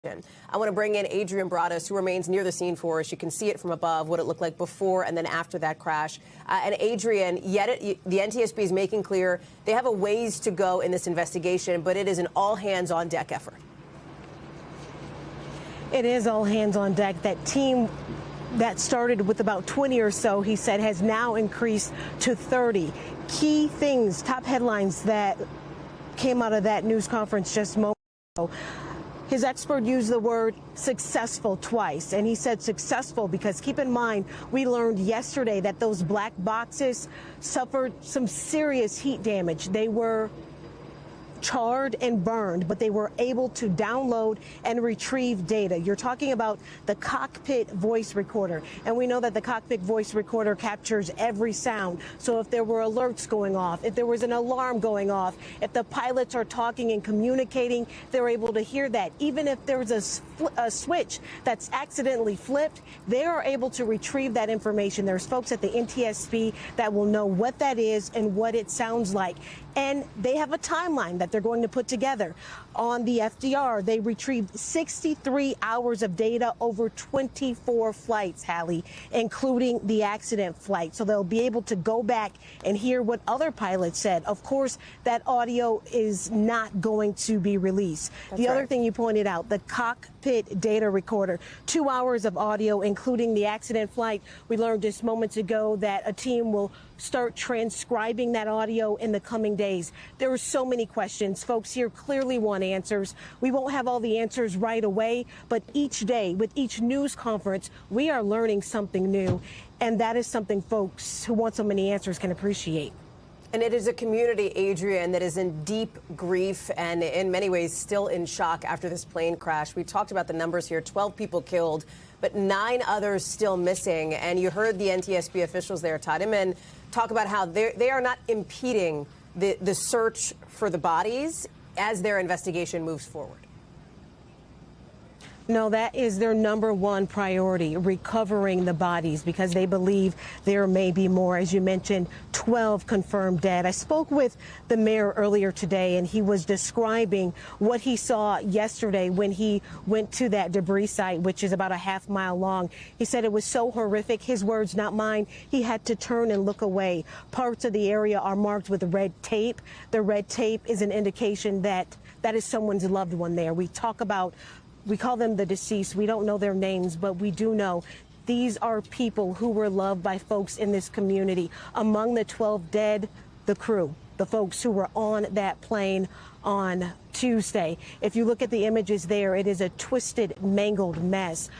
I want to bring in Adrienne Broadus, who remains near the scene for us. You can see it from above, what it looked like before and then after that crash. And Adrienne, the NTSB is making clear they have a ways to go in this investigation, but it is an all-hands-on-deck effort. It is all hands on deck. That team that started with about 20 or so, he said, has now increased to 30. Key things, top headlines that came out of that news conference just moments ago. His expert used the word successful twice, and he said successful because, keep in mind, we learned yesterday that those black boxes suffered some serious heat damage. They were charred and burned, but they were able to download and retrieve data. You're talking about the cockpit voice recorder, and we know that the cockpit voice recorder captures every sound. So if there were alerts going off, if there was an alarm going off, if the pilots are talking and communicating, they're able to hear that. Even if there's a switch that's accidentally flipped, they are able to retrieve that information. There's folks at the NTSB that will know what that is and what it sounds like. And they have a timeline that they're going to put together. On the FDR, they retrieved 63 hours of data over 24 flights, Hallie, including the accident flight. So they'll be able to go back and hear what other pilots said. Of course, that audio is not going to be released. That's the right. other thing you pointed out, the cockpit data recorder, 2 hours of audio, including the accident flight. We learned just moments ago that a team will start transcribing that audio in the coming days. There are so many questions. Folks here clearly want answers. We won't have all the answers right away, but each day, with each news conference, we are learning something new. And that is something folks who want so many answers can appreciate. And it is a community, Adrienne, that is in deep grief and in many ways still in shock after this plane crash. We talked about the numbers here, 12 people killed, but 9 others still missing. And you heard the NTSB officials there, Todd Inman, talk about how they are not impeding the search for the bodies as their investigation moves forward. No, that is their #1 priority, recovering the bodies, because they believe there may be more. As you mentioned, 12 confirmed dead. I spoke with the mayor earlier today, and he was describing what he saw yesterday when he went to that debris site, which is about a half-mile long. He said it was so horrific, his words, not mine, he had to turn and look away. Parts of the area are marked with red tape. The red tape is an indication that that is someone's loved one there. We call them the deceased. We don't know their names, but we do know these are people who were loved by folks in this community. Among the 12 dead, the crew, the folks who were on that plane on Tuesday. If you look at the images there, it is a twisted, mangled mess,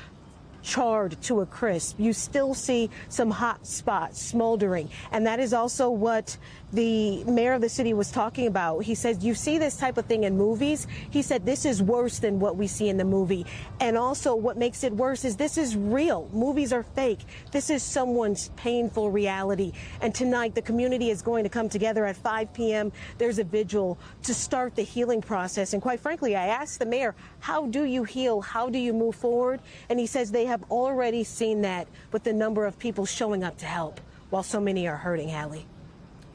charred to a crisp. You still see some hot spots smoldering, and that is also what the mayor of the city was talking about. He says, you see this type of thing in movies. He said this is worse than what we see in the movie. And also what makes it worse is this is real. Movies are fake. This is someone's painful reality. And tonight the community is going to come together at 5 p.m. There's a vigil to start the healing process. And quite frankly, I asked the mayor, how do you heal? How do you move forward? And he says they have already seen that with the number of people showing up to help while so many are hurting, Hallie.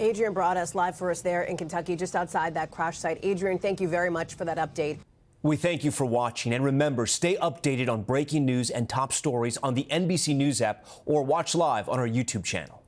Adrienne Broadus live for us there in Kentucky, just outside that crash site. Adrienne, thank you very much for that update. We thank you for watching. And remember, stay updated on breaking news and top stories on the NBC News app or watch live on our YouTube channel.